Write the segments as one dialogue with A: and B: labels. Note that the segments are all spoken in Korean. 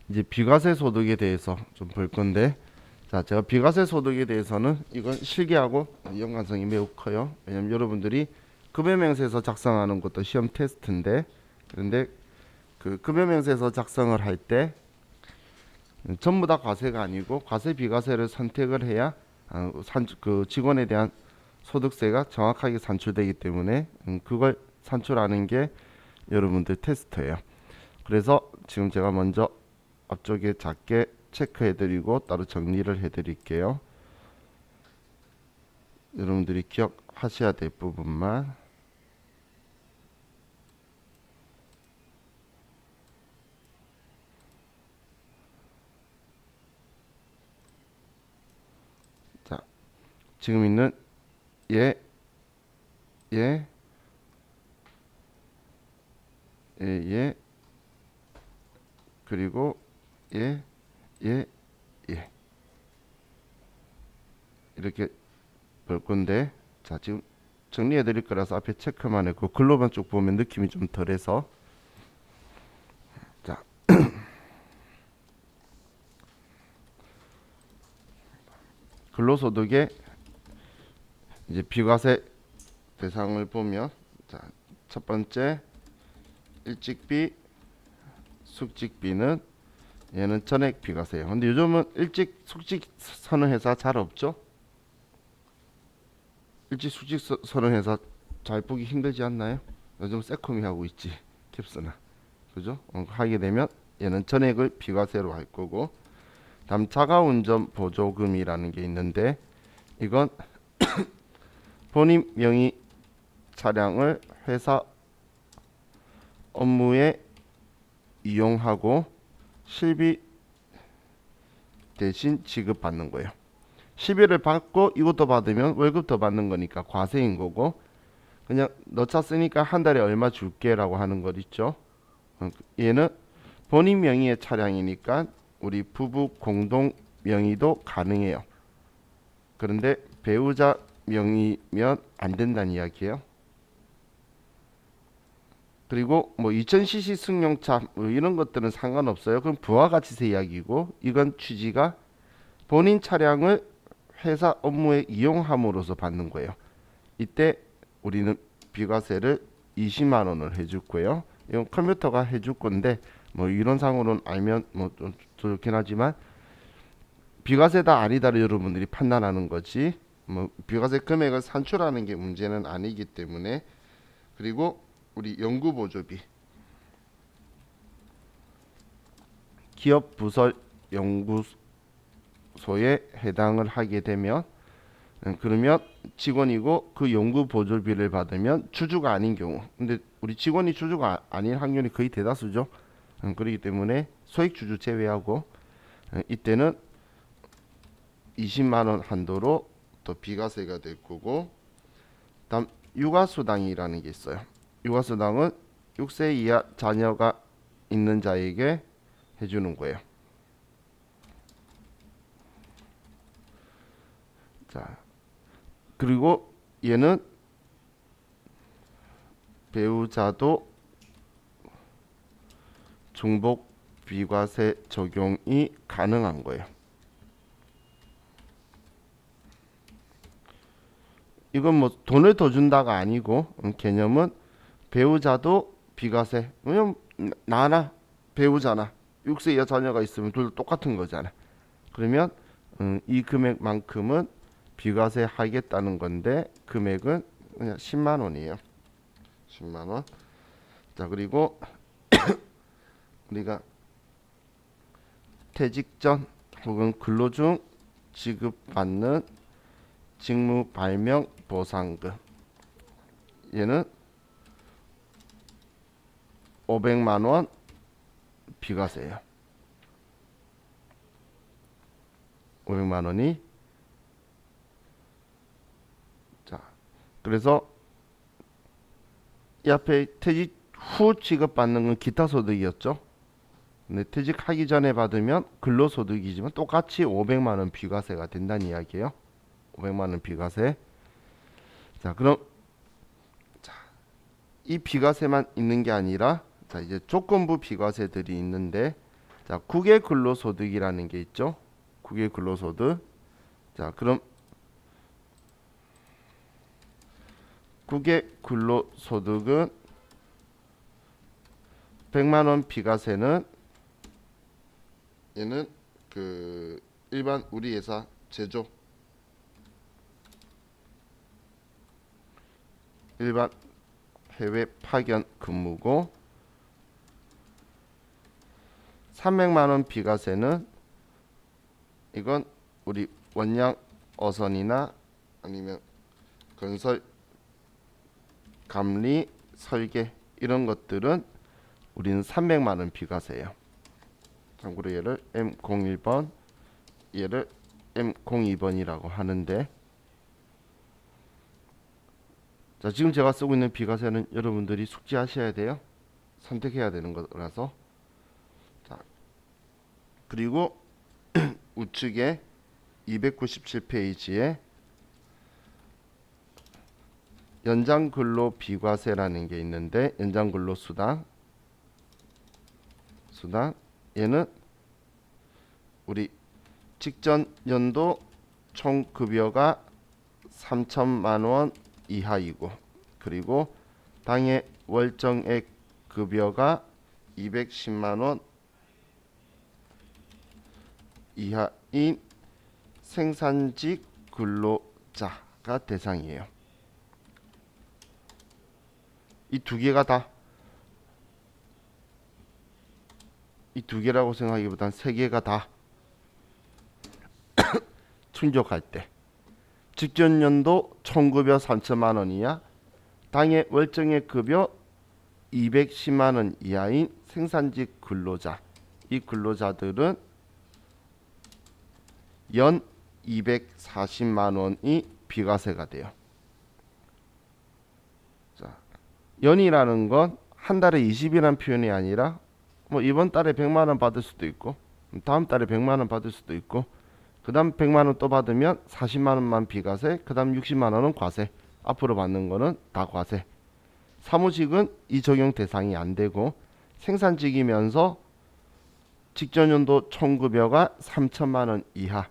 A: 이제 비과세 소득에 대해서 좀 볼 건데, 자, 제가 비과세 소득에 대해서는 이건 실기하고 연관성이 매우 커요. 왜냐면 여러분들이 급여명세서 작성하는 것도 시험 테스트인데, 그런데 그 급여명세서 작성을 할 때 전부 다 과세가 아니고 과세 비과세를 선택을 해야 그 직원에 대한 소득세가 정확하게 산출되기 때문에 그걸 산출하는 게 여러분들 테스트예요. 그래서 지금 제가 먼저 앞쪽에 작게 체크해드리고 따로 정리를 해드릴게요. 여러분들이 기억하셔야 될 부분만. 자, 지금 있는 얘, 얘, 얘, 그리고 얘, 얘, 얘 이렇게 볼 건데, 자, 지금 정리해 드릴 거라서 앞에 체크만 했고 글로만 쭉 보면 느낌이 좀 덜해서, 자, 근로소득의 이제 비과세 대상을 보면, 자, 첫 번째 일찍비, 숙직비는 얘는 전액 비과세예요. 근데 요즘은 일찍 숙직 서는 회사 잘 없죠? 일찍 숙직 서는 회사 잘 보기 힘들지 않나요? 요즘 세콤이 하고 있지, 캡스나. 그죠? 하게 되면 얘는 전액을 비과세로 할 거고, 다음 자가운전 보조금이라는 게 있는데, 이건 본인 명의 차량을 회사 업무에 이용하고 실비 대신 지급받는 거예요. 시비를 받고 이것도 받으면 월급 더 받는 거니까 과세인 거고, 그냥 너 차 쓰니까 한 달에 얼마 줄게라고 하는 것 있죠. 얘는 본인 명의의 차량이니까 우리 부부 공동 명의도 가능해요. 그런데 배우자 명의면 안 된다는 이야기예요. 그리고 뭐 2000cc 승용차 뭐 이런 것들은 상관없어요. 그럼 부가가치세 이야기고, 이건 취지가 본인 차량을 회사 업무에 이용함으로써 받는 거예요. 이때 우리는 비과세를 20만 원을 해줄 거예요. 이건 컴퓨터가 해줄 건데 뭐 이론상으로는 알면 뭐 좀 좋긴 하지만, 비과세다 아니다를 여러분들이 판단하는 거지 뭐 비과세 금액을 산출하는 게 문제는 아니기 때문에. 그리고 우리 연구보조비, 기업 부설 연구소에 해당을 하게 되면, 그러면 직원이고 그 연구 보조비를 받으면 주주가 아닌 경우, 근데 우리 직원이 주주가 아닌 확률이 거의 대다수죠. 그렇기 때문에 소액 주주 제외하고 이때는 20만 원 한도로 또 비과세가 될 거고, 다음 육아수당이라는 게 있어요. 육아수당은 6세 이하 자녀가 있는 자에게 해주는 거예요. 자, 그리고 얘는 배우자도 중복 비과세 적용이 가능한 거예요. 이건 뭐 돈을 더 준다가 아니고, 개념은 배우자도 비과세. 왜냐면 나나 배우자나 6세 이하 자녀가 있으면 둘 다 똑같은 거잖아. 그러면 이 금액만큼은 비과세 하겠다는 건데, 금액은 그냥 10만 원이에요. 10만 원. 자, 그리고 우리가 퇴직 전 혹은 근로 중 지급받는 직무 발명 보상금, 얘는 500만 원 비과세예요. 500만 원이. 자, 그래서 이 앞에 퇴직 후 지급받는 건 기타 소득이었죠. 근데 퇴직하기 전에 받으면 근로소득이지만 똑같이 500만 원 비과세가 된다는 이야기예요. 500만 원 비과세. 자, 그럼 자, 이 비과세만 있는 게 아니라, 자, 이제 조건부 비과세들이 있는데, 자, 국외 근로소득이라는 게 있죠. 국외 근로소득. 자, 그럼 국외 근로소득은 100만 원 비과세는 얘는 그 일반 우리 회사 제조 일반 해외 파견 근무고 300만 원 비과세는 이건 우리 원양 어선이나 아니면 건설 감리 설계 이런 것들은 우리는 300만 원 비과세예요. 참고로 얘를 M01번 얘를 M02번이라고 하는데, 자, 지금 제가 쓰고 있는 비과세는 여러분들이 숙지하셔야 돼요. 선택해야 되는 거라서. 자, 그리고 우측에 297페이지에 연장근로 비과세라는 게 있는데, 연장근로 수당 얘는 우리 직전 연도 총 급여가 3천만 원 이하이고, 그리고 당해 월정액 급여가 210만 원 이하인 생산직 근로자가 대상이에요. 이 두 개가 다, 이 두 개라고 생각하기보단 세 개가 다 충족할 때 직전 연도 총급여 3천만 원 이하, 당해 월정액 급여 210만 원 이하인 생산직 근로자, 이 근로자들은 연 240만 원이 비과세가 돼요. 자, 연이라는 건 한 달에 20이라는 표현이 아니라 뭐 이번 달에 100만 원 받을 수도 있고 다음 달에 100만 원 받을 수도 있고 그 다음 100만 원 또 받으면 40만 원만 비과세, 그 다음 60만 원은 과세, 앞으로 받는 거는 다 과세. 사무직은 이 적용 대상이 안 되고 생산직이면서 직전 연도 총급여가 3천만 원 이하,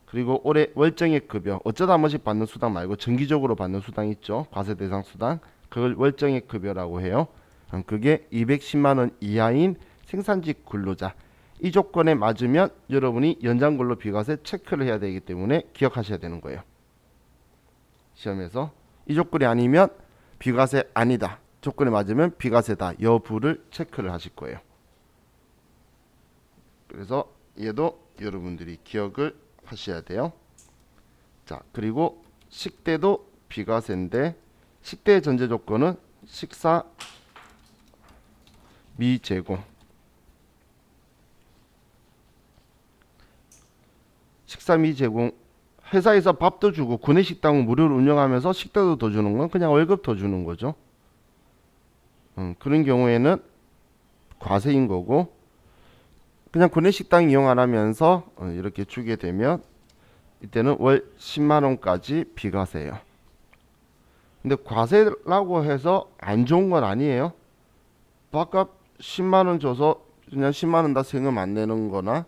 A: 그리고 올해 월정액 급여, 어쩌다 한 번씩 받는 수당 말고 정기적으로 받는 수당 있죠. 과세 대상 수당. 그걸 월정액 급여라고 해요. 그게 210만 원 이하인 생산직 근로자. 이 조건에 맞으면 여러분이 연장근로 비과세 체크를 해야 되기 때문에 기억하셔야 되는 거예요. 시험에서 이 조건이 아니면 비과세 아니다, 조건에 맞으면 비과세다 여부를 체크를 하실 거예요. 그래서 얘도 여러분들이 기억을 하셔야 돼요. 자, 그리고 식대도 비과세인데, 식대의 전제 조건은 식사 미제공. 식사 미제공, 회사에서 밥도 주고 구내식당은 무료로 운영하면서 식대도 더 주는 건 그냥 월급 더 주는 거죠. 그런 경우에는 과세인 거고, 그냥 구내식당 이용 안 하면서 이렇게 주게 되면 이때는 월 10만 원까지 비과세예요. 근데 과세라고 해서 안 좋은 건 아니에요. 밥값 10만 원 줘서 그냥 10만 원 다 세금 안 내는 거나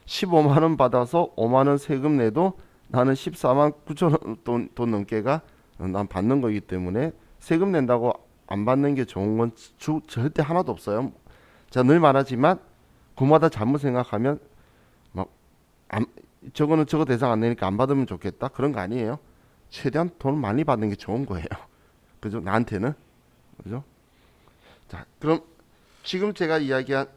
A: 15만 원 받아서 5만 원 세금 내도 나는 14만 9천 원 돈 넘게가 난 받는 거기 때문에 세금 낸다고 안 받는 게 좋은 건 절대 하나도 없어요. 제가 늘 말하지만 그마다 잘못 생각하면 막 저거는 저거 대상 안 내니까 안 받으면 좋겠다, 그런 거 아니에요. 최대한 돈 많이 받는 게 좋은 거예요. 그죠? 나한테는. 그죠? 자, 그럼 지금 제가 이야기한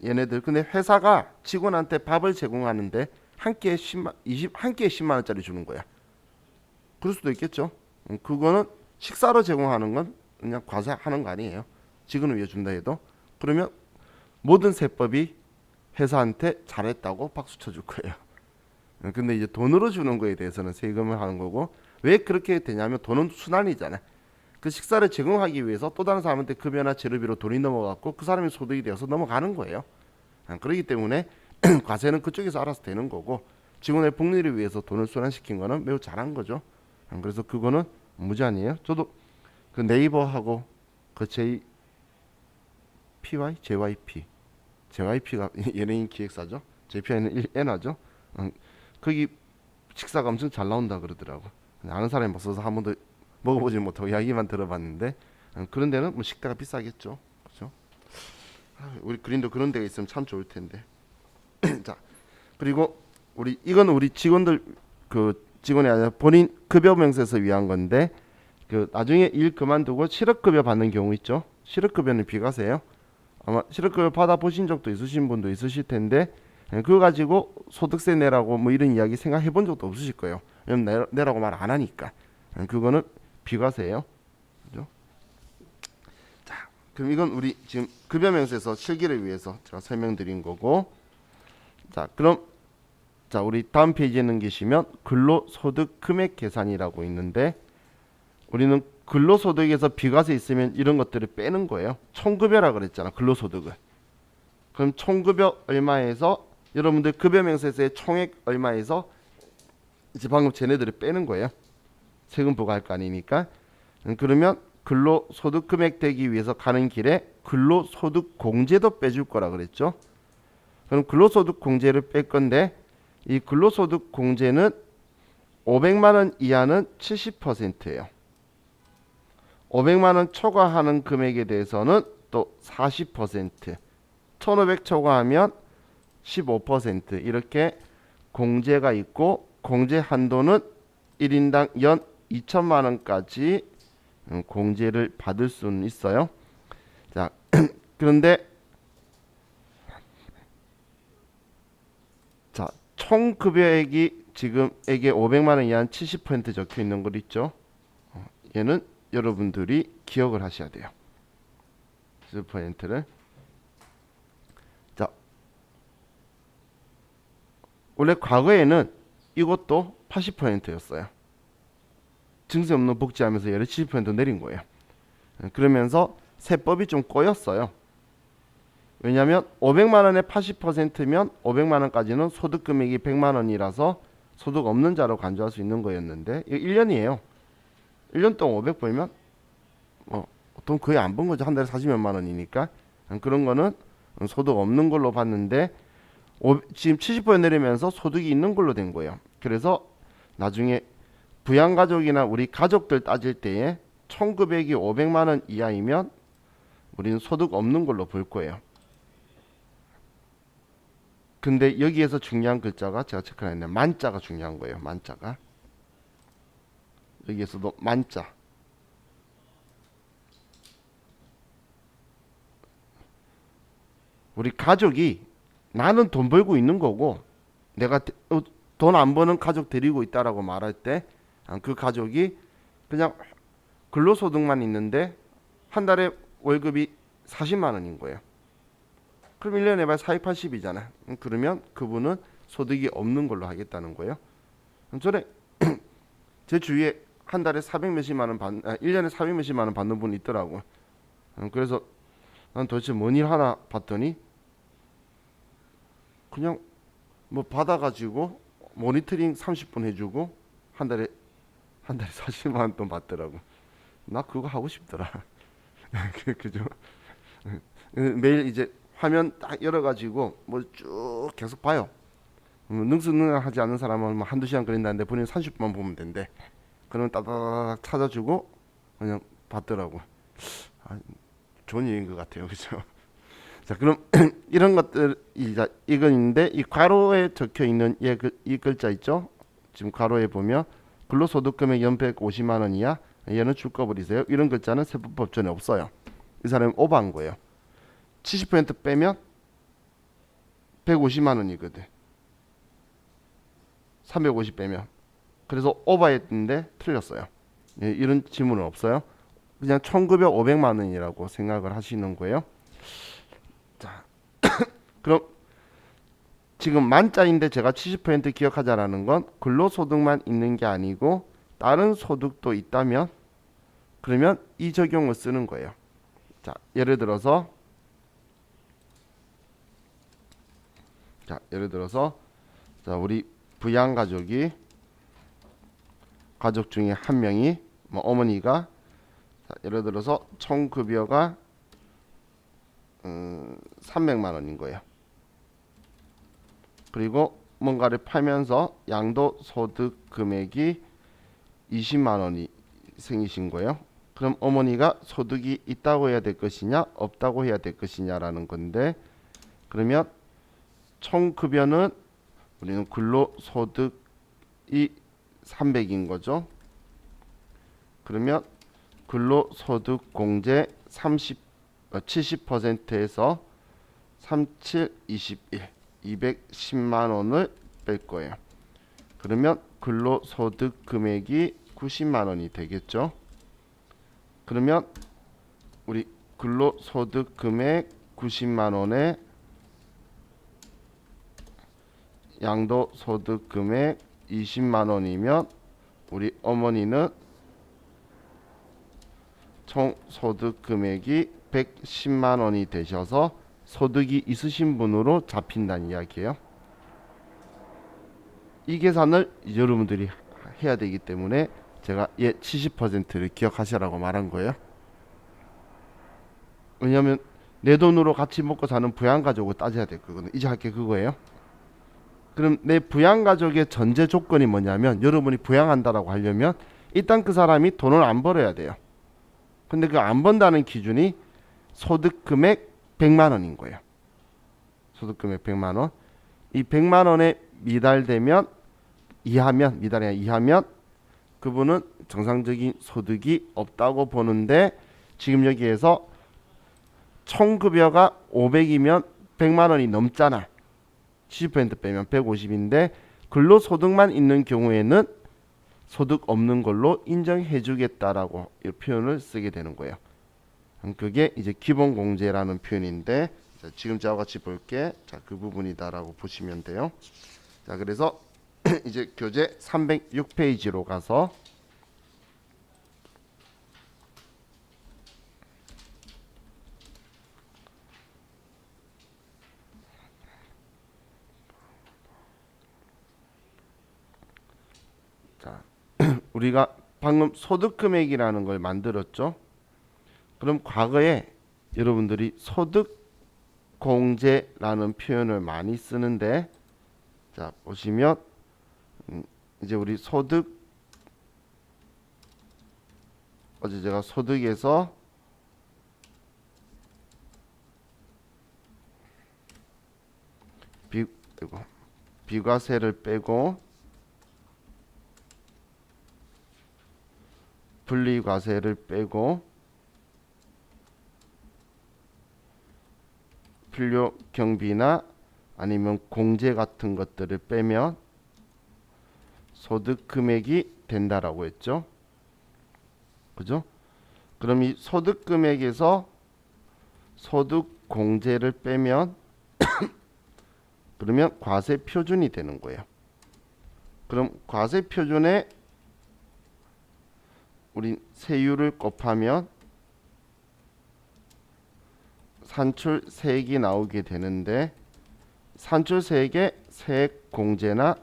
A: 얘네들, 근데 회사가 직원한테 밥을 제공하는데 한 끼에 10만 원짜리 주는 거야. 그럴 수도 있겠죠. 그거는 식사로 제공하는 건 그냥 과세하는 거 아니에요. 직원을 위해 준다 해도. 그러면 모든 세법이 회사한테 잘했다고 박수 쳐줄 거예요. 근데 이제 돈으로 주는 거에 대해서는 세금을 하는 거고, 왜 그렇게 되냐면 돈은 순환이잖아요. 그 식사를 제공하기 위해서 또 다른 사람한테 급여나 재료비로 돈이 넘어갔고 그 사람이 소득이 되어서 넘어가는 거예요. 그렇기 때문에 과세는 그쪽에서 알아서 되는 거고, 직원의 복리를 위해서 돈을 순환시킨 거는 매우 잘한 거죠. 그래서 그거는 무제한이에요. 저도 그 네이버하고 그 JYP JYP가 연예인 기획사죠. JPI는 엔화죠. 거기 식사가 엄청 잘 나온다 그러더라고. 아는 사람이 없어서 한 번도 먹어보지 못하고 이야기만 들어봤는데 그런 데는 뭐 식대가 비싸겠죠. 그렇죠? 우리 그린도 그런 데가 있으면 참 좋을 텐데. 자, 그리고 이건 우리 직원들 그 직원이 아니라 본인 급여 명세서 위한 건데 그 나중에 일 그만두고 실업급여 받는 경우 있죠. 실업급여는 비과세예요. 아마 실업급여 받아보신 적도 있으신 분도 있으실 텐데 그거 가지고 소득세 내라고 뭐 이런 이야기 생각해 본 적도 없으실 거예요. 왜냐면 내라고 말 안 하니까. 그거는 비과세예요. 그죠? 자, 그럼 이건 우리 지금 급여 명세서 실기를 위해서 제가 설명드린 거고. 자, 그럼 자, 우리 다음 페이지에 넘기시면 근로소득 금액 계산이라고 있는데 우리는 근로소득에서 비과세 있으면 이런 것들을 빼는 거예요. 총급여라 그랬잖아. 근로소득을. 그럼 총급여 얼마에서 여러분들 급여 명세서의 총액 얼마에서 이제 방금 쟤네들을 빼는 거예요. 세금 부과할 거 아니니까. 그러면 근로소득 금액 되기 위해서 가는 길에 근로소득 공제도 빼줄 거라 그랬죠. 그럼 근로소득 공제를 뺄 건데 이 근로소득 공제는 500만 원 이하는 70%예요. 500만 원 초과하는 금액에 대해서는 또 40%, 1500 초과하면 15% 이렇게 공제가 있고 공제 한도는 1인당 연 2천만 원까지 공제를 받을 수는 있어요. 자, 그런데 자, 총 급여액이 지금에게 500만 원 이하는 70% 적혀 있는 거 있죠. 얘는 여러분들이 기억을 하셔야 돼요. 70%를. 자, 원래 과거에는 이것도 80%였어요. 증세 없는 복지하면서 얘를 70% 내린 거예요. 그러면서 세법이 좀 꼬였어요. 왜냐하면 500만 원에 80%면 500만 원까지는 소득 금액이 100만 원이라서 소득 없는 자로 간주할 수 있는 거였는데 이거 1년이에요. 1년 동안 500 벌면 돈 거의 안 번 거죠. 한 달에 40몇만 원이니까. 그런 거는 소득 없는 걸로 봤는데 지금 70% 내리면서 소득이 있는 걸로 된 거예요. 그래서 나중에 부양가족이나 우리 가족들 따질 때에 총 금액이 500만 원 이하이면 우리는 소득 없는 걸로 볼 거예요. 근데 여기에서 중요한 글자가 제가 체크했는데 만자가 중요한 거예요. 만자가. 여기에서도 만자. 우리 가족이 나는 돈 벌고 있는 거고 내가 돈 안 버는 가족 데리고 있다라고 말할 때 그 가족이 그냥 근로소득만 있는데 한 달에 월급이 40만 원인 거예요. 그럼 1년에 말 480이잖아. 그러면 그분은 소득이 없는 걸로 하겠다는 거예요. 전에 제 주위에 한 달에 400 몇십만 원 1년에 400 몇십만 원 받는 분이 있더라고. 그래서 난 도대체 뭔 일 하나 봤더니 그냥 뭐 받아가지고 모니터링 30분 해주고 한 달에 40만 원 돈 받더라고. 나 그거 하고 싶더라. 그죠? 매일 이제 화면 딱 열어가지고 뭐 쭉 계속 봐요. 능수능란하지 않은 사람은 뭐 한두 시간 걸린다는데 본인 30분만 보면 된대. 그러면 따다닥 찾아주고 그냥 받더라고. 좋은 일인 것 같아요. 그죠? 자, 그럼 이런 것들 이건 있는데 이 괄호에 적혀 있는 이 글자 있죠? 지금 괄호에 보면 근로소득 금액 연 150만 원 이하 얘는 줄 거 버리세요. 이런 글자는 세법법전에 없어요. 이 사람이 오버한 거예요. 70% 빼면 150만 원이거든. 350 빼면. 그래서 오버했는데 틀렸어요. 예, 이런 지문은 없어요. 그냥 총급여 500만 원이라고 생각을 하시는 거예요. 자, 그럼 지금 만자인데 제가 70% 기억하자라는 건 근로소득만 있는 게 아니고 다른 소득도 있다면 그러면 이 적용을 쓰는 거예요. 자, 예를 들어서 자, 우리 부양가족이 가족 중에 한 명이 뭐 어머니가 자, 예를 들어서 총 급여가 300만 원인 거예요. 그리고 뭔가를 팔면서 양도소득 금액이 20만 원이 생기신 거예요. 그럼 어머니가 소득이 있다고 해야 될 것이냐 없다고 해야 될 것이냐라는 건데, 그러면 총 급여는 우리는 근로소득이 300인 거죠. 그러면 근로소득 공제 70%에서 37, 21, 210만 원을 뺄 거예요. 그러면 근로소득 금액이 90만 원이 되겠죠. 그러면 우리 근로소득 금액 90만 원에 양도소득 금액 20만 원이면 우리 어머니는 총 소득 금액이 110만 원이 되셔서 소득이 있으신 분으로 잡힌다는 이야기예요. 이 계산을 여러분들이 해야 되기 때문에 제가 70%를 기억하시라고 말한 거예요. 왜냐하면 내 돈으로 같이 먹고 사는 부양가족을 따져야 될 거거든요. 이제 할 게 그거예요. 그럼 내 부양가족의 전제 조건이 뭐냐면, 여러분이 부양한다라고 하려면 일단 그 사람이 돈을 안 벌어야 돼요. 근데 그 안 번다는 기준이 소득 금액 100만 원인 거예요. 소득 금액 100만 원. 이 100만 원에 미달되면 이하면 그분은 정상적인 소득이 없다고 보는데, 지금 여기에서 총급여가 500이면 100만 원이 넘잖아. 70% 빼면 150인데 근로소득만 있는 경우에는 소득 없는 걸로 인정해 주겠다라고 이 표현을 쓰게 되는 거예요. 그게 이제 기본공제라는 표현인데, 자, 지금 저와 같이 볼게. 자, 그 부분이다라고 보시면 돼요. 자, 그래서 이제 교재 306페이지로 가서 자, 우리가 방금 소득금액이라는 걸 만들었죠. 그럼 과거에 여러분들이 소득공제라는 표현을 많이 쓰는데, 자 보시면 이제 우리 소득, 어제 제가 소득에서 비과세를 빼고 분리과세를 빼고 필요 경비나 아니면 공제 같은 것들을 빼면 소득 금액이 된다라고 했죠. 그죠? 그럼 이 소득 금액에서 소득 공제를 빼면 그러면 과세 표준이 되는 거예요. 그럼 과세 표준에 우리 세율을 곱하면 산출세액이 나오게 되는데, 산출세액에 세액 공제나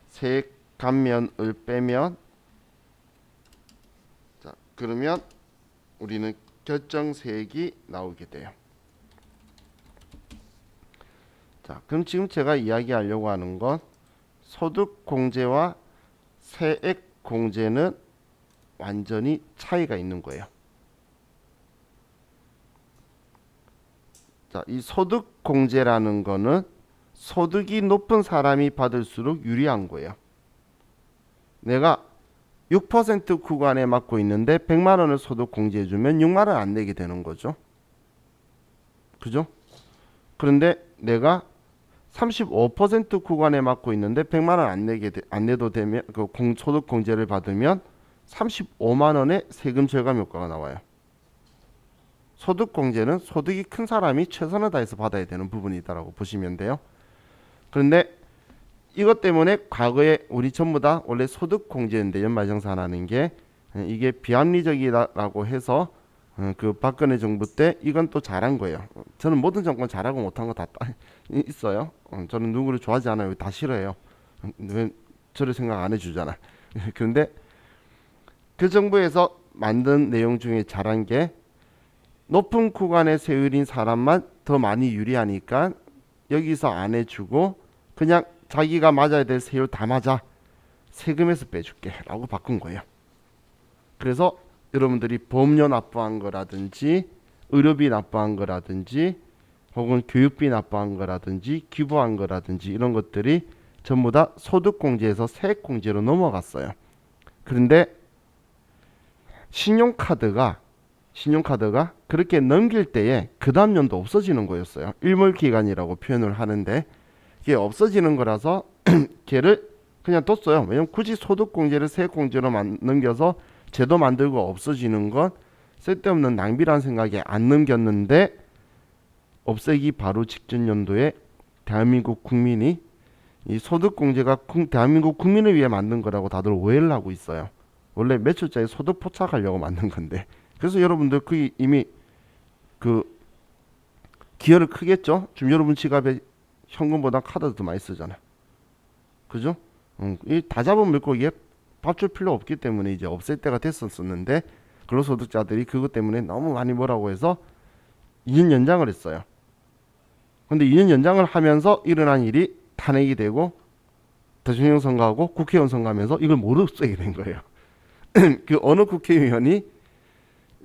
A: 세액 감면을 빼면, 자 그러면 우리는 결정세액이 나오게 돼요. 자, 그럼 지금 제가 이야기하려고 하는 건 소득 공제와 세액 공제는 완전히 차이가 있는 거예요. 자, 이 소득 공제라는 거는 소득이 높은 사람이 받을수록 유리한 거예요. 내가 6% 구간에 맡고 있는데 100만 원을 소득 공제해 주면 6만 원 안 내게 되는 거죠. 그죠? 그런데 내가 35% 구간에 맡고 있는데 100만 원 안 내도 되면, 그 소득 공제를 받으면 35만 원의 세금 절감 효과가 나와요. 소득 공제는 소득이 큰 사람이 최선을 다해서 받아야 되는 부분이다라고 보시면 돼요. 그런데 이것 때문에 과거에 우리 전부 다 원래 소득 공제인데 연말정산하는 게 이게 비합리적이라고 해서 그 박근혜 정부 때 이건 또 잘한 거예요. 저는 모든 정권 잘하고 못한 거 다 있어요. 저는 누구를 좋아하지 않아요. 다 싫어해요. 왜 저를 생각 안 해주잖아. 그런데 그 정부에서 만든 내용 중에 잘한 게 높은 구간의 세율인 사람만 더 많이 유리하니까 여기서 안 해주고 그냥 자기가 맞아야 될 세율 다 맞아. 세금에서 빼줄게 라고 바꾼 거예요. 그래서 여러분들이 보험료 납부한 거라든지 의료비 납부한 거라든지 혹은 교육비 납부한 거라든지 기부한 거라든지 이런 것들이 전부 다 소득공제에서 세액공제로 넘어갔어요. 그런데 신용카드가 그렇게 넘길 때에 그 다음 연도 없어지는 거였어요. 일몰기간이라고 표현을 하는데 이게 없어지는 거라서 걔를 그냥 뒀어요. 왜냐면 굳이 소득공제를 세액공제로 넘겨서 제도 만들고 없어지는 건 쓸데없는 낭비라는 생각에 안 넘겼는데 없애기 바로 직전 연도에 대한민국 국민이 이 소득공제가 대한민국 국민을 위해 만든 거라고 다들 오해를 하고 있어요. 원래 매출자의 소득 포착하려고 만든 건데. 그래서 여러분들 그 이미 그 기여를 크겠죠. 지금 여러분 지갑에 현금보다 카드 더 많이 쓰잖아. 그죠? 이 다 잡은 물고기에 밥 줄 필요 없기 때문에 이제 없앨 때가 됐었는데 근로소득자들이 그것 때문에 너무 많이 뭐라고 해서 2년 연장을 했어요. 근데 2년 연장을 하면서 일어난 일이 탄핵이 되고 대통령 선거하고 국회의원 선거하면서 이걸 못 없애게 된 거예요. 그 어느 국회의원이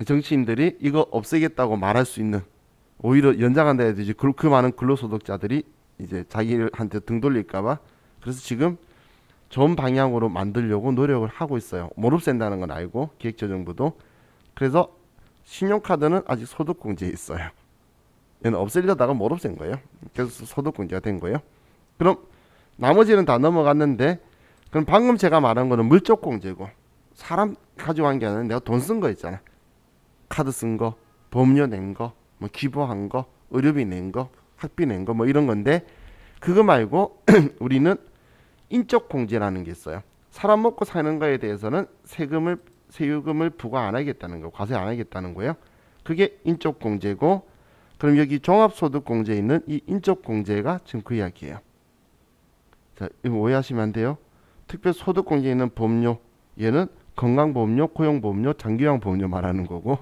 A: 정치인들이 이거 없애겠다고 말할 수 있는 오히려 연장한다 해도 이제 그 많은 근로소득자들이 이제 자기한테 등 돌릴까봐 그래서 지금 좋은 방향으로 만들려고 노력을 하고 있어요. 못 없앤다는 건 알고 기획재정부도 그래서 신용카드는 아직 소득공제에 있어요. 얘는 없애려다가 못 없앤 거예요. 그래서 소득공제가 된 거예요. 그럼 나머지는 다 넘어갔는데 그럼 방금 제가 말한 거는 물적공제고 사람 가져간 게 아니라 내가 돈 쓴 거 있잖아. 카드 쓴 거, 보험료 낸 거, 뭐 기부한 거, 의료비 낸 거, 학비 낸 거 뭐 이런 건데 그거 말고 우리는 인적 공제라는 게 있어요. 사람 먹고 사는 거에 대해서는 세금을 부과 안 하겠다는 거, 과세 안 하겠다는 거예요. 그게 인적 공제고 그럼 여기 종합소득공제에 있는 이 인적 공제가 지금 그 이야기예요. 자, 이거 오해하시면 안 돼요. 특별소득공제에 있는 보험료 얘는 건강보험료, 고용보험료, 장기요양보험료 말하는 거고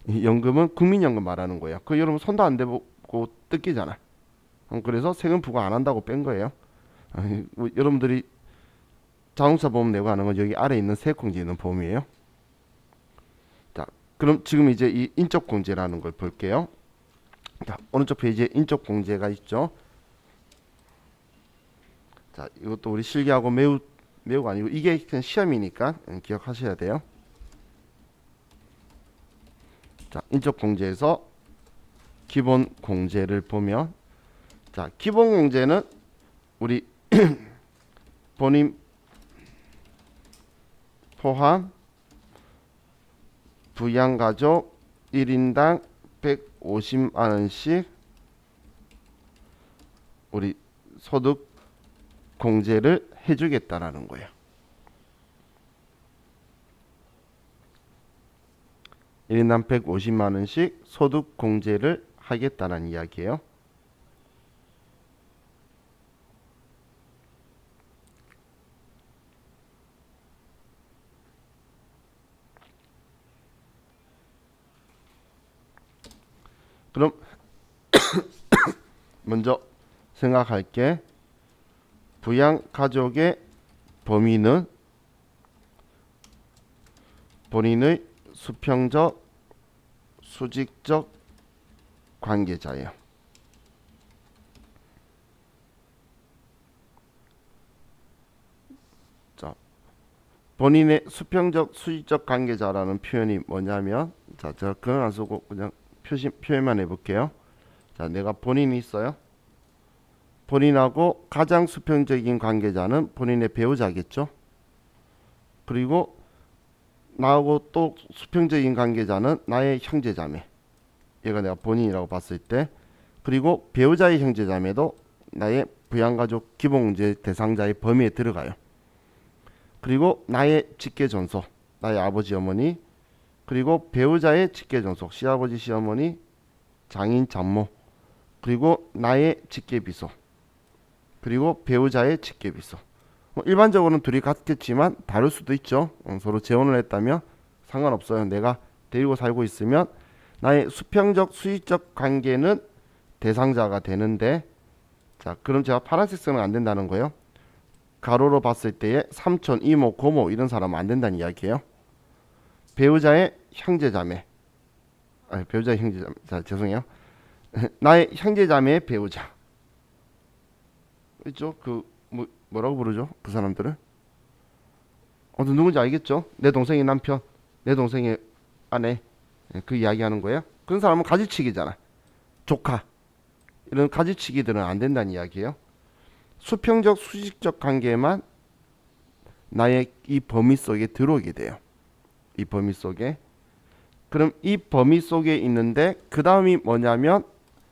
A: 이 연금은 국민연금 말하는 거예요. 그 여러분 손도 안 대고 뜯기잖아. 그래서 세금 부과 안 한다고 뺀 거예요. 여러분들이 자동차 보험 내고 하는 건 여기 아래 있는 세액공제에 있는 보험이에요. 자, 그럼 지금 이제 이 인적공제라는 걸 볼게요. 자, 오른쪽 페이지에 인적공제가 있죠. 자, 이것도 우리 실기하고 매우가 아니고 이게 그냥 시험이니까 기억하셔야 돼요. 자, 인적공제에서 기본공제를 보면 자, 기본공제는 우리 본인 포함 부양가족 1인당 150만 원씩 우리 소득 공제를 해주겠다라는 거예요. 1인당 150만 원씩 소득 공제를 하겠다는 이야기예요. 그럼 먼저 생각할게. 부양가족의 범위는 본인의 수평적, 수직적 관계자예요. 자, 본인의 수평적, 수직적 관계자라는 표현이 뭐냐면 자, 제가 그건 안 쓰고 그냥 표현만 해볼게요. 자, 내가 본인이 있어요. 본인하고 가장 수평적인 관계자는 본인의 배우자겠죠. 그리고 나하고 또 수평적인 관계자는 나의 형제자매. 얘가 내가 본인이라고 봤을 때. 그리고 배우자의 형제자매도 나의 부양가족 기본공제 대상자의 범위에 들어가요. 그리고 나의 직계존속, 나의 아버지 어머니, 그리고 배우자의 직계존속, 시아버지 시어머니, 장인 장모, 그리고 나의 직계비속, 그리고 배우자의 직계비속. 일반적으로는 둘이 같겠지만 다를 수도 있죠. 서로 재혼을 했다면 상관없어요. 내가 데리고 살고 있으면 나의 수평적 수직적 관계는 대상자가 되는데, 자 그럼 제가 파란색 쓰면 안 된다는 거예요. 가로로 봤을 때에 삼촌, 이모, 고모 이런 사람은 안 된다는 이야기예요. 배우자의 형제자매, 아니 배우자의 형제자매, 자 죄송해요. 나의 형제자매의 배우자 있죠? 그 뭐라고 부르죠? 그 사람들을 누군지 알겠죠? 내 동생의 남편, 내 동생의 아내, 그 이야기하는 거예요. 그런 사람은 가지치기잖아. 조카 이런 가지치기들은 안 된다는 이야기예요. 수평적 수직적 관계만 나의 이 범위 속에 들어오게 돼요. 이 범위 속에. 그럼 이 범위 속에 있는데 그 다음이 뭐냐면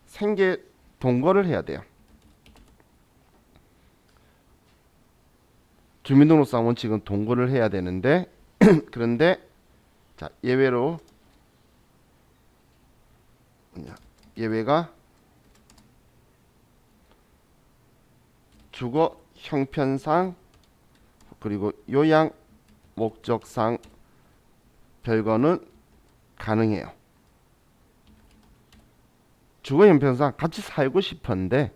A: 생계 동거를 해야 돼요. 주민등록상 원칙은 동거를 해야 되는데 그런데 자 예외로 예외가 주거 형편상 그리고 요양 목적상 별거는 가능해요. 주거 형편상 같이 살고 싶었는데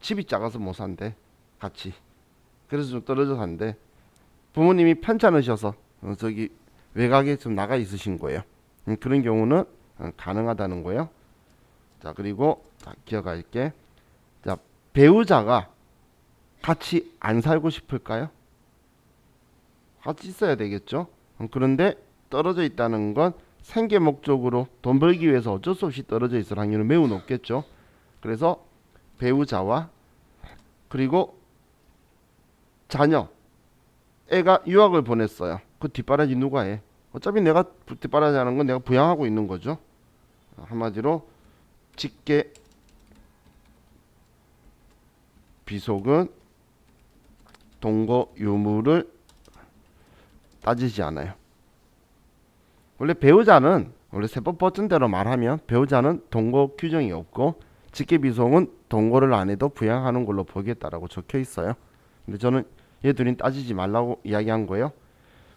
A: 집이 작아서 못 산대. 같이. 그래서 좀 떨어져 산대. 부모님이 편찮으셔서 저기 외곽에 좀 나가 있으신 거예요. 그런 경우는 가능하다는 거예요. 자 그리고 기억할게. 자 배우자가 같이 안 살고 싶을까요? 같이 있어야 되겠죠. 그런데 떨어져 있다는 건 생계 목적으로 돈 벌기 위해서 어쩔 수 없이 떨어져 있을 확률은 매우 높겠죠. 그래서 배우자와 그리고 자녀, 애가 유학을 보냈어요. 그 뒷바라지 누가 해? 어차피 내가 뒷바라지 하는 건 내가 부양하고 있는 거죠. 한마디로 직계 비속은 동거 유무를 따지지 않아요. 원래 배우자는 원래 세법 버튼대로 말하면 배우자는 동거 규정이 없고 직계 비속은 동거를 안 해도 부양하는 걸로 보겠다라고 적혀 있어요. 근데 저는 얘들은 따지지 말라고 이야기한 거예요.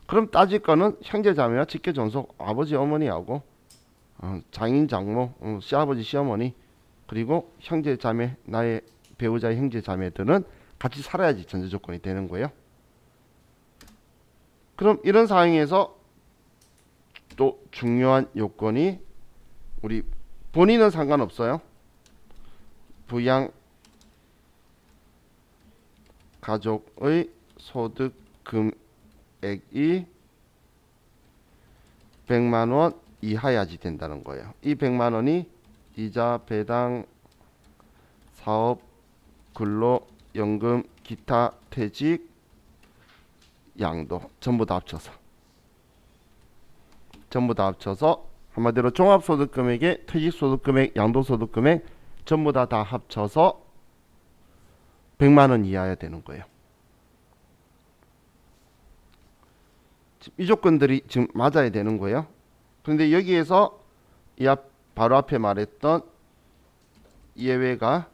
A: 그럼 따질 거는 형제자매와 직계 존속 아버지 어머니하고 장인 장모 시아버지 시어머니 그리고 형제자매 나의 배우자의 형제자매들은 같이 살아야지 전제 조건이 되는 거예요. 그럼 이런 상황에서 또 중요한 요건이 우리 본인은 상관없어요. 부양 가족의 소득 금액이 100만 원 이하야지 된다는 거예요. 이 100만 원이 이자, 배당, 사업, 근로, 연금, 기타, 퇴직, 양도 전부 다 합쳐서 한마디로 종합소득금액에 퇴직소득금액, 양도소득금액 전부 다 합쳐서 100만 원 이하야 되는 거예요. 이 조건들이 지금 맞아야 되는 거예요. 그런데 여기에서 바로 앞에 말했던 예외가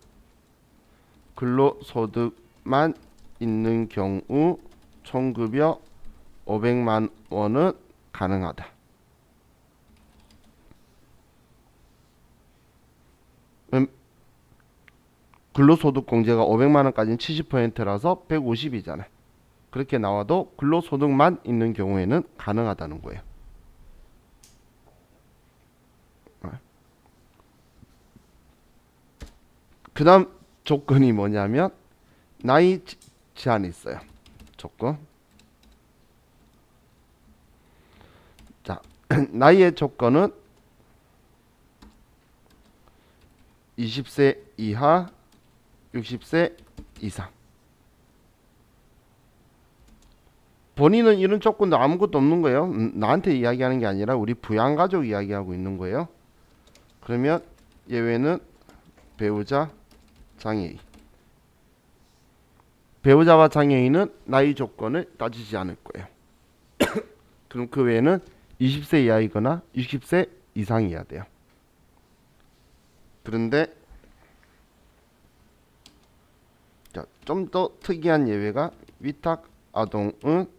A: 근로소득만 있는 경우 총급여 500만 원은 가능하다. 근로소득 공제가 500만 원까지는 70%라서 150이잖아요. 그렇게 나와도 근로소득만 있는 경우에는 가능하다는 거예요. 그 다음 조건이 뭐냐면 나이 제한이 있어요. 조건. 자, 나이의 조건은 20세 이하, 60세 이상. 본인은 이런 조건도 아무것도 없는 거예요. 나한테 이야기하는 게 아니라 우리 부양가족 이야기하고 있는 거예요. 그러면 예외는 배우자, 장애인. 배우자와 장애인은 나이 조건을 따지지 않을 거예요. 그럼 그 외에는 20세 이하이거나 60세 이상이어야 돼요. 그런데 좀 더 특이한 예외가 위탁 아동은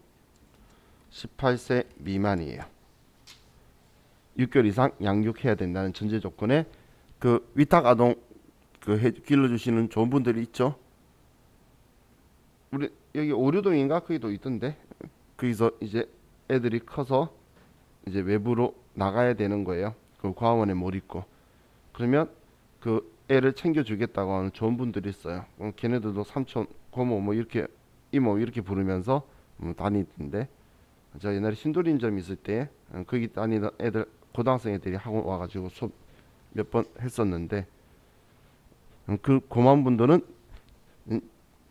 A: 18세 미만이에요. 6개월 이상 양육해야 된다는 전제 조건에 그 위탁 아동 길러주시는 좋은 분들이 있죠. 우리 여기 오류동인가 거기도 있던데 거기서 이제 애들이 커서 이제 외부로 나가야 되는 거예요. 그 과원에 못 있고 그러면 그 애를 챙겨주겠다고 하는 좋은 분들이 있어요. 걔네들도 삼촌, 고모 뭐 이렇게 이모 이렇게 부르면서 다니던데 저 옛날에 신도림점 있을 때 거기 다니던 애들 고등학생 애들이 학원 와가지고 수업 몇 번 했었는데 그 고마운 분들은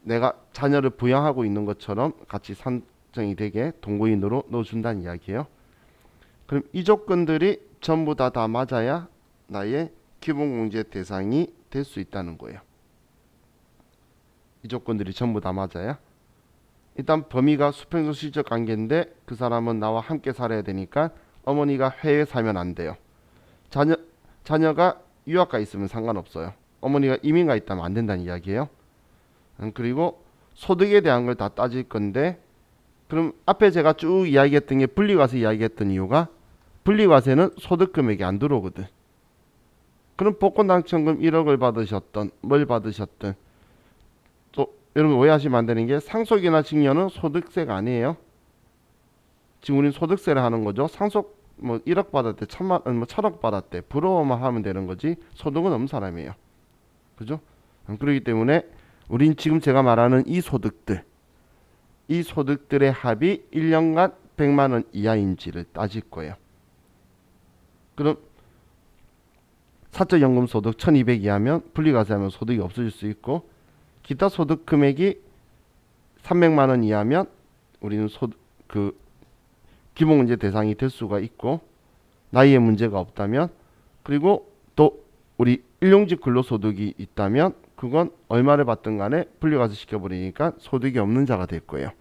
A: 내가 자녀를 부양하고 있는 것처럼 같이 산정이 되게 동거인으로 넣어준다는 이야기예요. 그럼 이 조건들이 전부 다 맞아야 나의 기본공제 대상이 될 수 있다는 거예요. 이 조건들이 전부 다 맞아야 일단 범위가 수평적 실적 관계인데 그 사람은 나와 함께 살아야 되니까 어머니가 해외에 살면 안 돼요. 자녀가 유학가 있으면 상관없어요. 어머니가 이민가 있다면 안 된다는 이야기예요. 그리고 소득에 대한 걸 다 따질 건데 그럼 앞에 제가 쭉 이야기했던 게 분리과세 이야기했던 이유가 분리과세는 소득 금액이 안 들어오거든. 그럼 복권당첨금 1억을 받으셨던 뭘 받으셨든 또 여러분 오해하시면 안 되는 게 상속이나 증여는 소득세가 아니에요. 지금 우리는 소득세를 하는 거죠. 상속 뭐 1억 받았대, 뭐 1000억 받았대. 부러워만 하면 되는 거지 소득은 없는 사람이에요. 그죠? 그렇기 때문에 우린 지금 제가 말하는 이 소득들의 합이 1년간 100만 원 이하인지를 따질 거예요. 그럼 사적연금 소득 1200 이하면 분리과세하면 소득이 없어질 수 있고 기타 소득 금액이 300만 원 이하면 우리는 기본문제 대상이 될 수가 있고 나이에 문제가 없다면 그리고 또 우리 일용직 근로소득이 있다면 그건 얼마를 받든 간에 분리과세 시켜버리니까 소득이 없는 자가 될 거예요.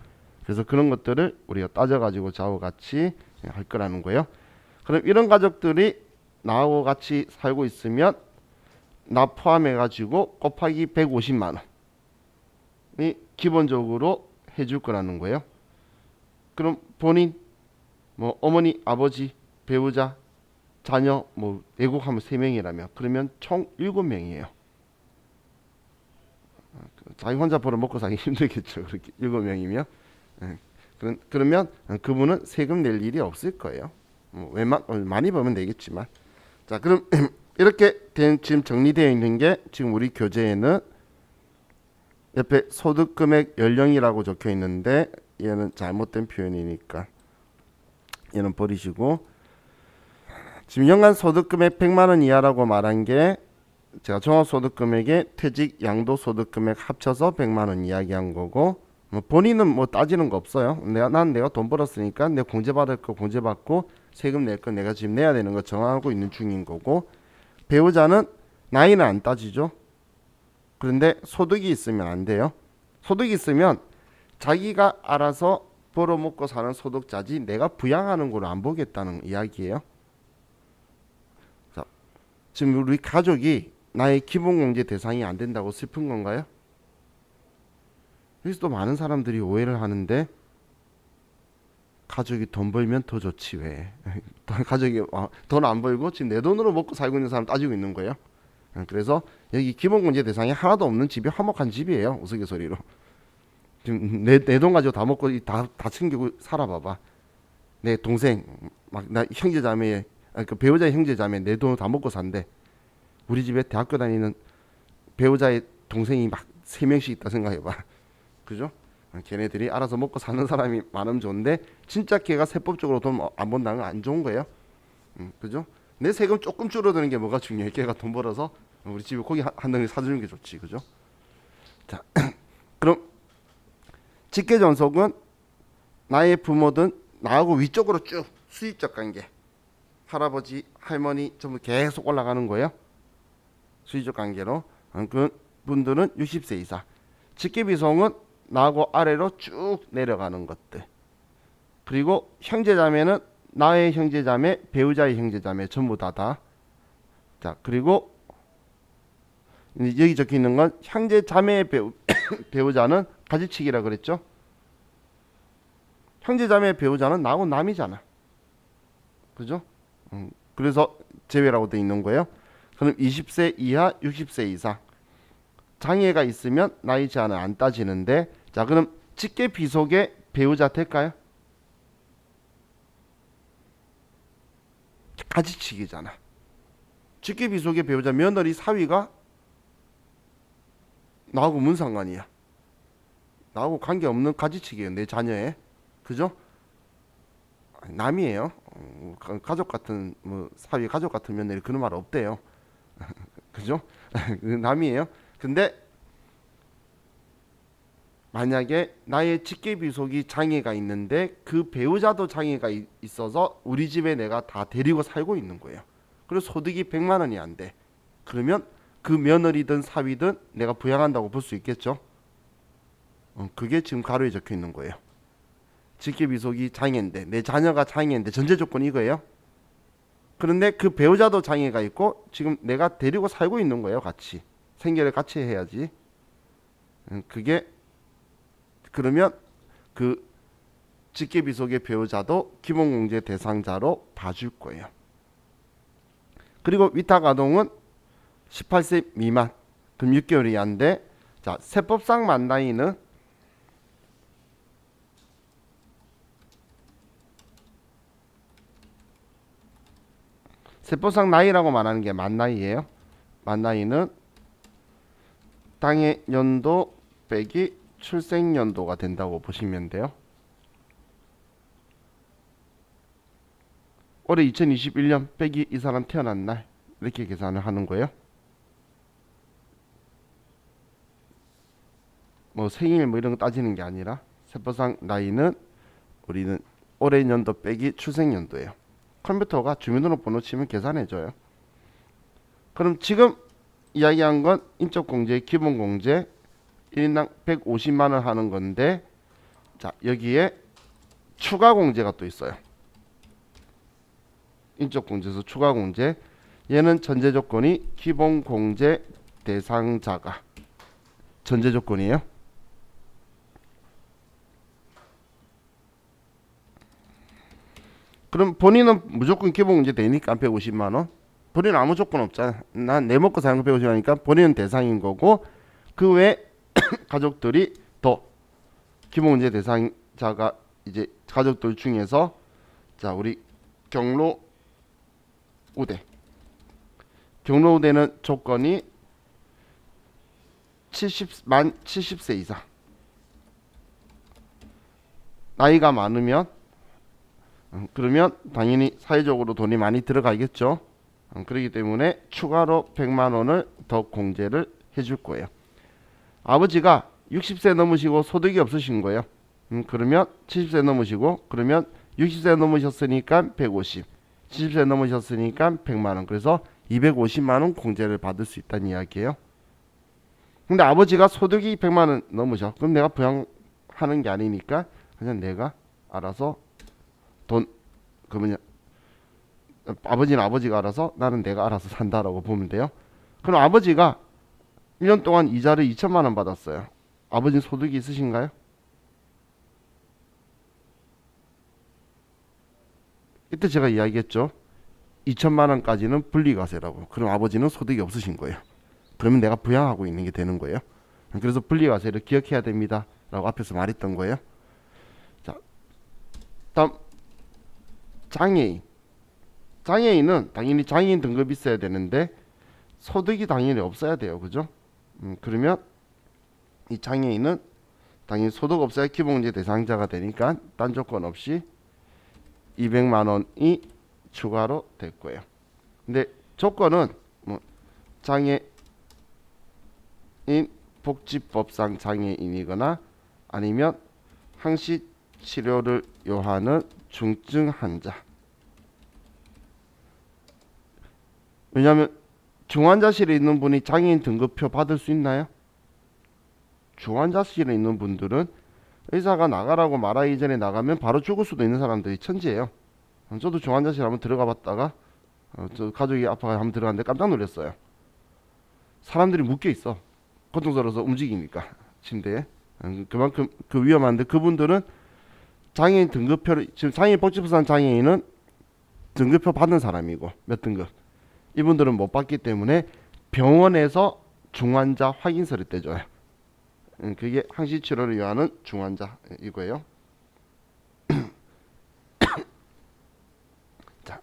A: 그래서 그런 것들을 우리가 따져가지고 저하고 같이 할 거라는 거예요. 그럼 이런 가족들이 나하고 같이 살고 있으면 나 포함해가지고 곱하기 150만 원이 기본적으로 해줄 거라는 거예요. 그럼 본인, 뭐 어머니, 아버지, 배우자, 자녀, 뭐 외국하면 3명이라면 그러면 총 7명이에요. 자기 혼자 벌어 먹고 살기 힘들겠죠. 그렇게 7명이면. 그러면 그분은 세금 낼 일이 없을 거예요. 많이 벌면 내겠지만. 자, 그럼 이렇게 지금 정리되어 있는 게 지금 우리 교재에는 옆에 소득금액 연령이라고 적혀 있는데 얘는 잘못된 표현이니까 얘는 버리시고 지금 연간 소득금액 100만 원 이하라고 말한 게 제가 종합소득금액에 퇴직 양도소득금액 합쳐서 100만 원 이야기한 거고 본인은 뭐 따지는 거 없어요. 내가 돈 벌었으니까 내 공제받을 거 공제받고 세금 낼 거 내가 지금 내야 되는 거 정하고 있는 중인 거고 배우자는 나이는 안 따지죠. 그런데 소득이 있으면 안 돼요. 소득이 있으면 자기가 알아서 벌어먹고 사는 소득자지 내가 부양하는 걸로 안 보겠다는 이야기예요. 자, 지금 우리 가족이 나의 기본공제 대상이 안 된다고 슬픈 건가요? 그래서 또 많은 사람들이 오해를 하는데 가족이 돈 벌면 더 좋지 왜? 가족이 돈 안 벌고 지금 내 돈으로 먹고 살고 있는 사람 따지고 있는 거예요. 그래서 여기 기본공제 대상이 하나도 없는 집이 화목한 집이에요. 우스갯소리로. 지금 내 돈 가지고 다 먹고 다 챙기고 살아봐봐. 내 동생 막 나 형제자매 그 배우자의 형제자매 내 돈을 다 먹고 산대. 우리 집에 대학교 다니는 배우자의 동생이 막 3명씩 있다 생각해봐. 그죠? 걔네들이 알아서 먹고 사는 사람이 많으면 좋은데 진짜 걔가 세법적으로 돈 안 번다는 건 안 좋은 거예요. 그죠? 내 세금 조금 줄어드는 게 뭐가 중요해? 걔가 돈 벌어서 우리 집에 고기 한 덩이 사주는 게 좋지. 그죠? 자, 그럼 직계존속은 나의 부모든 나하고 위쪽으로 쭉 수직적 관계 할아버지 할머니 전부 계속 올라가는 거예요. 수직적 관계로 그 분들은 60세 이상 직계비속은 나하고 아래로 쭉 내려가는 것들 그리고 형제자매는 나의 형제자매 배우자의 형제자매 전부 다 자 그리고 여기 적혀 있는 건 형제자매의 배우자는 가지치기라 그랬죠. 형제자매의 배우자는 나하고 남이잖아. 그죠? 그래서 제외라고 돼 있는 거예요. 그럼 20세 이하, 60세 이상 장애가 있으면 나이 제한은 안 따지는데, 자 그럼 직계 비속의 배우자 될까요? 가지치기잖아. 직계 비속의 배우자 며느리 사위가 나하고 무슨 상관이야? 나하고 관계없는 가지치기예요. 내 자녀의. 그죠? 남이에요. 가족 같은 뭐 사위 가족 같은 며느리 그런 말 없대요. 그죠? 남이에요. 근데 만약에 나의 직계비속이 장애가 있는데 그 배우자도 장애가 있어서 우리 집에 내가 다 데리고 살고 있는 거예요. 그래서 소득이 100만 원이 안 돼. 그러면 그 며느리든 사위든 내가 부양한다고 볼 수 있겠죠? 그게 지금 가로에 적혀 있는 거예요. 직계비속이 장애인데 내 자녀가 장애인데 전제 조건이 이거예요. 그런데 그 배우자도 장애가 있고 지금 내가 데리고 살고 있는 거예요. 같이. 생계를 같이 해야지. 그게 그러면 그 직계비속의 배우자도 기본공제 대상자로 봐줄 거예요. 그리고 위탁아동은 18세 미만, 그럼 6개월 이하인데, 자 세법상 만 나이는 세법상 나이라고 말하는 게 만 나이예요. 만 나이는 당해 연도 빼기 출생연도가 된다고 보시면 돼요. 올해 2021년 빼기 이 사람 태어난 날 이렇게 계산을 하는 거예요. 뭐 생일 뭐 이런 거 따지는 게 아니라 세법상 나이는 우리는 올해 연도 빼기 출생연도예요. 컴퓨터가 주민등록번호 치면 계산해줘요. 그럼 지금 이야기한 건 인적공제, 기본공제 1인당 150만 원 하는 건데, 자 여기에 추가공제가 또 있어요. 인적공제에서 추가공제, 얘는 전제 조건이 기본공제 대상자가 전제 조건이에요. 그럼 본인은 무조건 기본공제 되니까 150만 원. 본인은 아무 조건 없잖아. 난 내 먹고 사는 거 150만 원이니까 본인은 대상인 거고, 그 외 가족들이 더 기본공제 대상자가 이제 가족들 중에서, 자 우리 경로 우대. 경로 우대는 조건이 만 70세 이상. 나이가 많으면 그러면 당연히 사회적으로 돈이 많이 들어가겠죠. 그렇기 때문에 추가로 100만 원을 더 공제를 해줄 거예요. 아버지가 60세 넘으시고 소득이 없으신 거예요. 그러면 70세 넘으시고, 그러면 60세 넘으셨으니까 150, 70세 넘으셨으니까 100만 원. 그래서 250만 원 공제를 받을 수 있다는 이야기예요. 근데 아버지가 소득이 100만 원 넘으셔. 그럼 내가 부양하는 게 아니니까 그냥 내가 알아서 돈, 그러면 아버지는 아버지가 알아서, 나는 내가 알아서 산다라고 보면 돼요. 그럼 아버지가 1년 동안 이자를 2천만 원 받았어요. 아버지는 소득이 있으신가요? 이때 제가 이야기했죠. 2천만 원까지는 분리과세라고. 그럼 아버지는 소득이 없으신 거예요. 그러면 내가 부양하고 있는 게 되는 거예요. 그래서 분리과세를 기억해야 됩니다 라고 앞에서 말했던 거예요. 자, 다음 장애인. 장애인은 당연히 장애인 등급이 있어야 되는데 소득이 당연히 없어야 돼요. 그죠? 그러면 이 장애인은 당연히 소득 없어야 기본공제 대상자가 되니까 딴 조건 없이 200만 원이 추가로 될 거예요. 근데 조건은 뭐 장애인 복지법상 장애인이거나 아니면 항시 치료를 요하는 중증 환자. 왜냐하면 중환자실에 있는 분이 장애인 등급표 받을 수 있나요? 중환자실에 있는 분들은 의사가 나가라고 말하기 전에 나가면 바로 죽을 수도 있는 사람들이 천지예요. 저도 중환자실 한번 들어가 봤다가 저 가족이 아파서 한번 들어갔는데 깜짝 놀랐어요. 사람들이 묶여 있어. 고통스러워서 움직이니까 침대에. 그만큼 그 위험한데, 그분들은 장애인 등급표를, 지금 장애인 복지법상 장애인은 등급표 받는 사람이고 몇 등급. 이분들은 못 받기 때문에 병원에서 중환자 확인서를 떼줘요. 그게 항시 치료를 위한 중환자 이거예요. 자,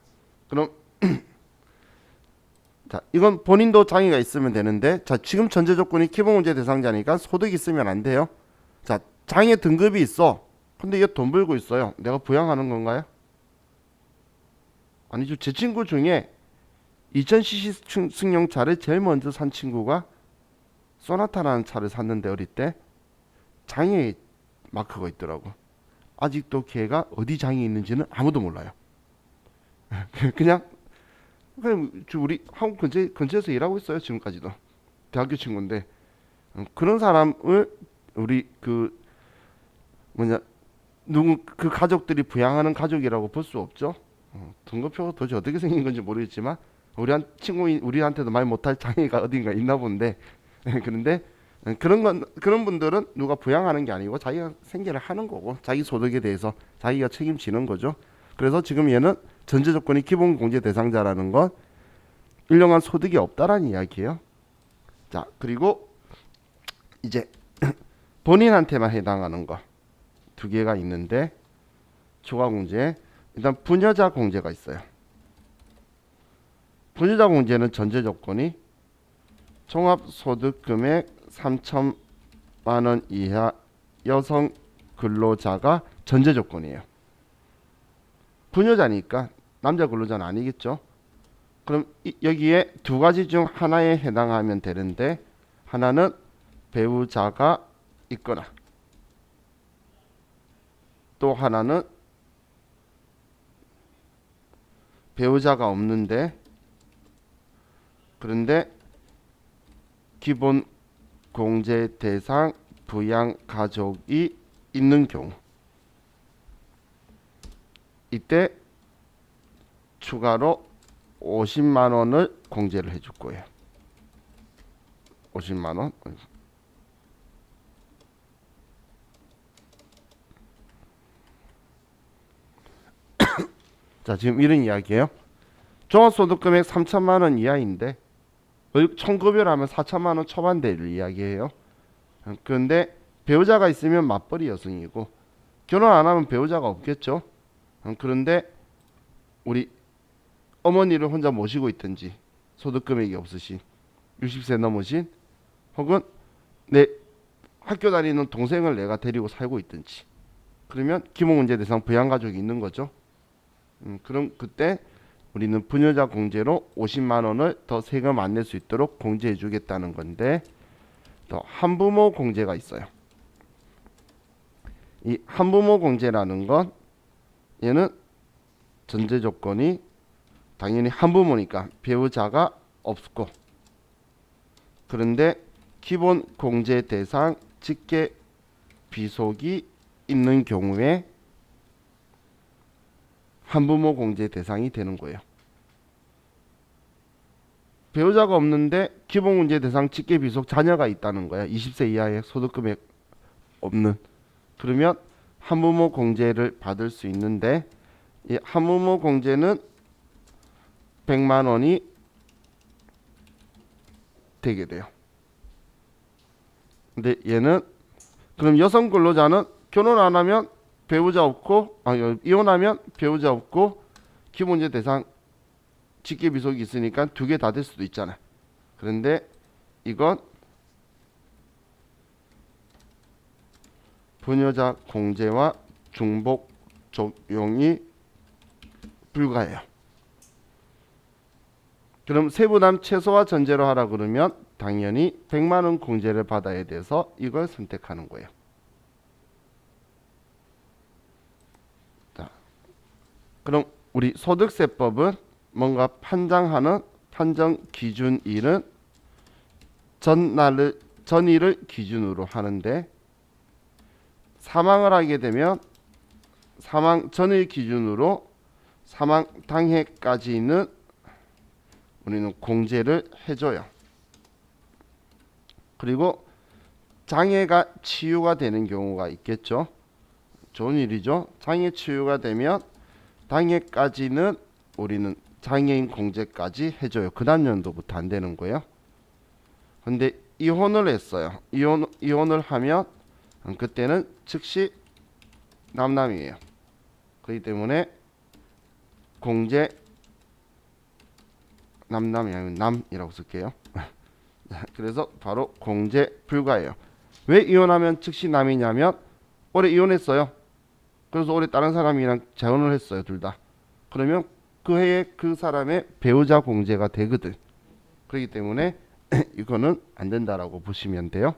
A: 그럼 자, 이건 본인도 장애가 있으면 되는데, 자, 지금 전제 조건이 기본 문제 대상자니까 소득이 있으면 안 돼요. 자, 장애 등급이 있어. 근데 얘 돈 벌고 있어요. 내가 부양하는 건가요? 아니죠. 제 친구 중에 2000cc 승용차를 제일 먼저 산 친구가 소나타라는 차를 샀는데 어릴 때 장애 마크가 있더라고. 아직도 걔가 어디 장애 있는지는 아무도 몰라요. 그냥 우리 한국 근처에서 일하고 있어요. 지금까지도 대학교 친구인데 그런 사람을 우리 그 뭐냐 누구 그 가족들이 부양하는 가족이라고 볼 수 없죠. 등급표가 도대체 어떻게 생긴 건지 모르겠지만 우리한테도 말 못할 장애가 어딘가 있나 본데 그런데 그런 분들은 누가 부양하는 게 아니고 자기가 생계를 하는 거고 자기 소득에 대해서 자기가 책임지는 거죠. 그래서 지금 얘는 전제 조건이 기본 공제 대상자라는 건 일정한 소득이 없다라는 이야기예요. 자, 그리고 이제 본인한테만 해당하는 거 두 개가 있는데 추가 공제. 일단 부녀자 공제가 있어요. 부녀자 공제는 전제 조건이 종합소득금액 3천만 원 이하 여성 근로자가 전제 조건이에요. 부녀자니까 남자 근로자는 아니겠죠. 그럼 여기에 두 가지 중 하나에 해당하면 되는데 하나는 배우자가 있거나 또 하나는 배우자가 없는데 그런데 기본 공제 대상 부양 가족이 있는 경우 이때 추가로 50만 원을 공제를 해줄 거예요. 50만 원. 자, 지금 이런 이야기예요. 종합소득금액 3천만 원 이하인데 청급여를 하면 4천만 원 초반대를 이야기해요. 그런데 배우자가 있으면 맞벌이 여성이고 결혼 안 하면 배우자가 없겠죠. 그런데 우리 어머니를 혼자 모시고 있든지 소득금액이 없으신 60세 넘으신 혹은 내 학교 다니는 동생을 내가 데리고 살고 있든지 그러면 기본문제 대상 부양가족이 있는 거죠. 그럼 그때 우리는 부녀자 공제로 50만 원을 더 세금 안 낼 수 있도록 공제해 주겠다는 건데 또 한부모 공제가 있어요. 이 한부모 공제라는 건 얘는 전제 조건이 당연히 한부모니까 배우자가 없고 그런데 기본 공제 대상 직계 비속이 있는 경우에 한부모 공제 대상이 되는 거예요. 배우자가 없는데 기본 공제 대상 직계 비속 자녀가 있다는 거야. 20세 이하의 소득금액 없는. 그러면 한부모 공제를 받을 수 있는데 이 한부모 공제는 100만 원이 되게 돼요. 근데 얘는 그럼 여성 근로자는 결혼 안 하면 배우자 없고 이혼하면 배우자 없고 기본제 대상 직계 비속이 있으니까 두 개 다 될 수도 있잖아. 그런데 이건 부녀자 공제와 중복 적용이 불가해요. 그럼 세부담 최소화 전제로 하라 그러면 당연히 100만 원 공제를 받아야 돼서 이걸 선택하는 거예요. 자, 그럼 우리 소득세법은 뭔가 판정하는 판정 기준일은 전일을 기준으로 하는데 사망을 하게 되면 사망 전일 기준으로 사망 당해까지는 우리는 공제를 해줘요. 그리고 장애가 치유가 되는 경우가 있겠죠. 좋은 일이죠. 장애 치유가 되면 당해까지는 우리는 장애인 공제까지 해줘요. 그 다음 연도부터 안 되는 거예요. 근데 이혼을 했어요. 이혼을 하면 그때는 즉시 남남이에요. 그렇기 때문에 공제 남남이 아니면 남이라고 쓸게요. 그래서 바로 공제 불가예요. 왜 이혼하면 즉시 남이냐면 올해 이혼했어요. 그래서 올해 다른 사람이랑 재혼을 했어요. 둘 다. 그러면 그 해에 그 사람의 배우자 공제가 되거든. 그렇기 때문에 이거는 안 된다라고 보시면 돼요.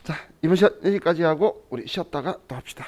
A: 자, 이번 시간 여기까지 하고 우리 쉬었다가 또 합시다.